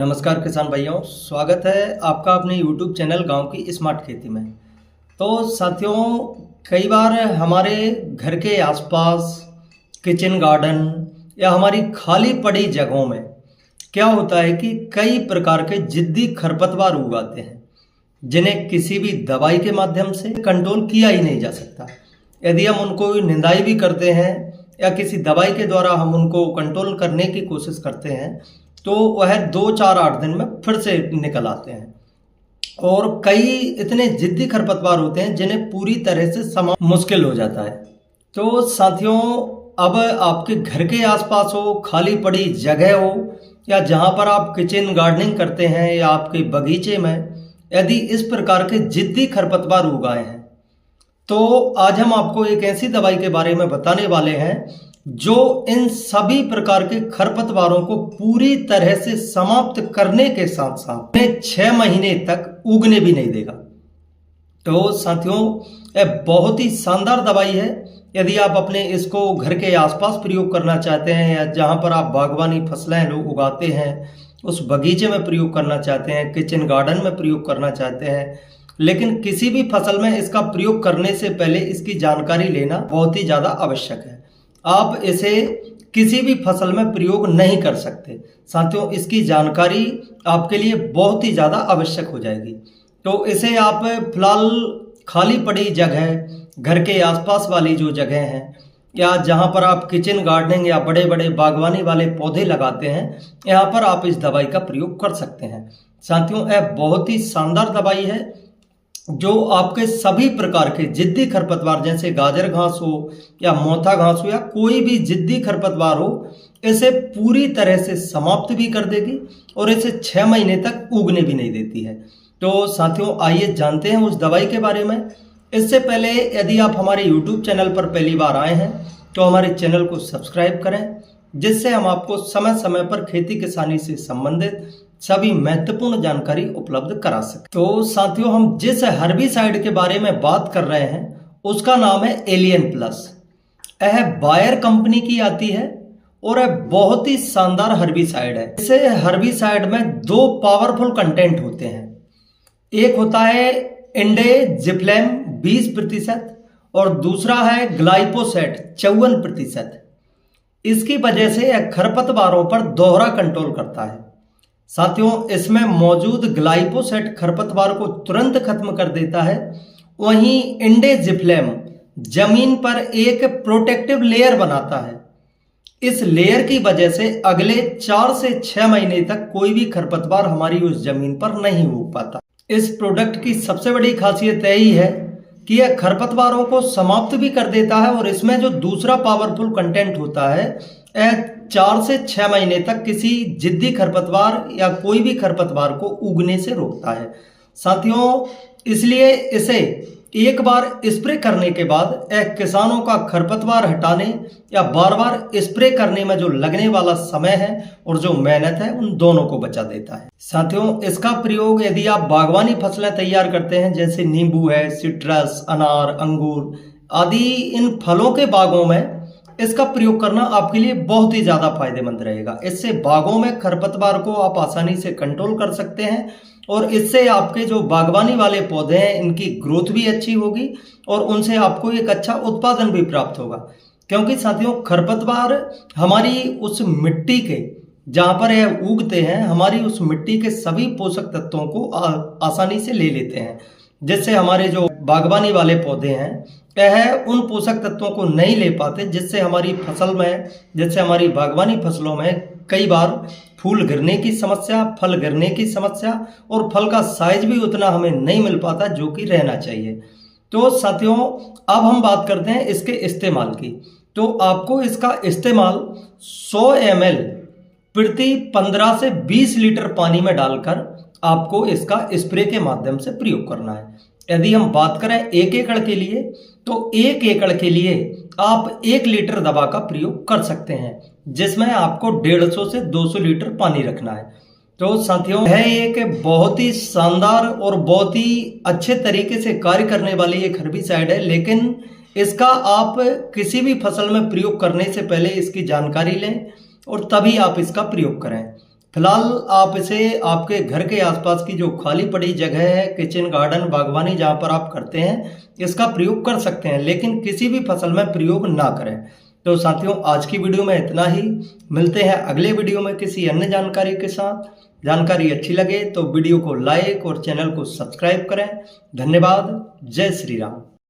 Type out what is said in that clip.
नमस्कार किसान भाइयों, स्वागत है आपका अपने YouTube चैनल गांव की स्मार्ट खेती में। तो साथियों, कई बार हमारे घर के आसपास किचन गार्डन या हमारी खाली पड़ी जगहों में क्या होता है कि कई प्रकार के जिद्दी खरपतवार उगाते हैं जिन्हें किसी भी दवाई के माध्यम से कंट्रोल किया ही नहीं जा सकता। यदि हम उनको निंदाई भी करते हैं या किसी दवाई के द्वारा हम उनको कंट्रोल करने की कोशिश करते हैं तो वह 2-4-8 दिन में फिर से निकल आते हैं। और कई इतने जिद्दी खरपतवार होते हैं जिन्हें पूरी तरह से समाप्त मुश्किल हो जाता है। तो साथियों, अब आपके घर के आसपास हो, खाली पड़ी जगह हो या जहां पर आप किचन गार्डनिंग करते हैं या आपके बगीचे में यदि इस प्रकार के जिद्दी खरपतवार उगाए हैं तो आज हम आपको एक ऐसी दवाई के बारे में बताने वाले हैं जो इन सभी प्रकार के खरपतवारों को पूरी तरह से समाप्त करने के साथ साथ 6 महीने तक उगने भी नहीं देगा। तो साथियों, यह बहुत ही शानदार दवाई है। यदि आप अपने इसको घर के आसपास प्रयोग करना चाहते हैं या जहां पर आप बागवानी फसलें लोग उगाते हैं उस बगीचे में प्रयोग करना चाहते हैं, किचन गार्डन में प्रयोग करना चाहते हैं, लेकिन किसी भी फसल में इसका प्रयोग करने से पहले इसकी जानकारी लेना बहुत ही ज़्यादा आवश्यक है। आप इसे किसी भी फसल में प्रयोग नहीं कर सकते। साथियों, इसकी जानकारी आपके लिए बहुत ही ज़्यादा आवश्यक हो जाएगी। तो इसे आप फिलहाल खाली पड़ी जगह, घर के आसपास वाली जो जगह है या जहां पर आप किचन गार्डनिंग या बड़े बड़े बागवानी वाले पौधे लगाते हैं, यहाँ पर आप इस दवाई का प्रयोग कर सकते हैं। साथियों, यह बहुत ही शानदार दवाई है जो आपके सभी प्रकार के जिद्दी खरपतवार जैसे गाजर घास हो या मोथा घास हो या कोई भी जिद्दी खरपतवार हो, इसे पूरी तरह से समाप्त भी कर देगी और इसे 6 महीने तक उगने भी नहीं देती है। तो साथियों, आइए जानते हैं उस दवाई के बारे में। इससे पहले यदि आप हमारे YouTube चैनल पर पहली बार आए हैं तो हमारे चैनल को सब्सक्राइब करें, जिससे हम आपको समय समय पर खेती किसानी से संबंधित सभी महत्वपूर्ण जानकारी उपलब्ध करा सके। तो साथियों, हम जिस हर्बिसाइड के बारे में बात कर रहे हैं उसका नाम है एलियन प्लस। यह बायर कंपनी की आती है और यह बहुत ही शानदार हर्बिसाइड है। इस हर्बिसाइड में 2 पावरफुल कंटेंट होते हैं। एक होता है इंडेजिफ्लेम 20% और दूसरा है ग्लाइफोसेट 54%। इसकी वजह से यह खरपतवारों पर दोहरा कंट्रोल करता है। साथियों, इसमें मौजूद ग्लाइफोसेट खरपतवार को तुरंत खत्म कर देता है, वहीं इंडेजिफ्लेम जमीन पर एक प्रोटेक्टिव लेयर बनाता है। इस लेयर की वजह से अगले 4 से 6 महीने तक कोई भी खरपतवार हमारी उस जमीन पर नहीं उग पाता। इस प्रोडक्ट की सबसे बड़ी खासियत यही है कि यह खरपतवारों को समाप्त भी कर देता है और इसमें जो दूसरा पावरफुल कंटेंट होता है यह 4 से 6 महीने तक किसी जिद्दी खरपतवार या कोई भी खरपतवार को उगने से रोकता है। साथियों, इसलिए इसे एक बार स्प्रे करने के बाद यह किसानों का खरपतवार हटाने या बार बार स्प्रे करने में जो लगने वाला समय है और जो मेहनत है उन दोनों को बचा देता है। साथियों, इसका प्रयोग यदि आप बागवानी फसलें तैयार करते हैं जैसे नींबू है, सिट्रस, अनार, अंगूर आदि इन फलों के बागों में इसका प्रयोग करना आपके लिए बहुत ही ज्यादा फायदेमंद रहेगा। इससे बागों में खरपतवार को आप आसानी से कंट्रोल कर सकते हैं और इससे आपके जो बागवानी वाले पौधे हैं इनकी ग्रोथ भी अच्छी होगी और उनसे आपको एक अच्छा उत्पादन भी प्राप्त होगा। क्योंकि साथियों, खरपतवार हमारी उस मिट्टी के जहां पर यह उगते हैं, हमारी उस मिट्टी के सभी पोषक तत्वों को आसानी से ले लेते हैं, जिससे हमारे जो बागवानी वाले पौधे हैं यह उन पोषक तत्वों को नहीं ले पाते, जिससे हमारी फसल में, जिससे हमारी बागवानी फसलों में कई बार फूल गिरने की समस्या, फल गिरने की समस्या और फल का साइज भी उतना हमें नहीं मिल पाता जो कि रहना चाहिए। तो साथियों, अब हम बात करते हैं इसके इस्तेमाल की। तो आपको इसका इस्तेमाल 100 ml प्रति 15 से 20 लीटर पानी में डालकर आपको इसका स्प्रे के माध्यम से प्रयोग करना है। यदि हम बात करें 1 एकड़ के लिए तो 1 एकड़ के लिए आप 1 लीटर दवा का प्रयोग कर सकते हैं, जिसमें आपको 150 से 200 लीटर पानी रखना है। तो साथियों, यह एक बहुत ही शानदार और बहुत ही अच्छे तरीके से कार्य करने वाली एक हर्बिसाइड है, लेकिन इसका आप किसी भी फसल में प्रयोग करने से पहले इसकी जानकारी लें और तभी आप इसका प्रयोग करें। फिलहाल आप इसे आपके घर के आसपास की जो खाली पड़ी जगह है, किचन गार्डन बागवानी जहाँ पर आप करते हैं, इसका प्रयोग कर सकते हैं, लेकिन किसी भी फसल में प्रयोग ना करें। तो साथियों, आज की वीडियो में इतना ही। मिलते हैं अगले वीडियो में किसी अन्य जानकारी के साथ। जानकारी अच्छी लगे तो वीडियो को लाइक और चैनल को सब्सक्राइब करें। धन्यवाद। जय श्री राम।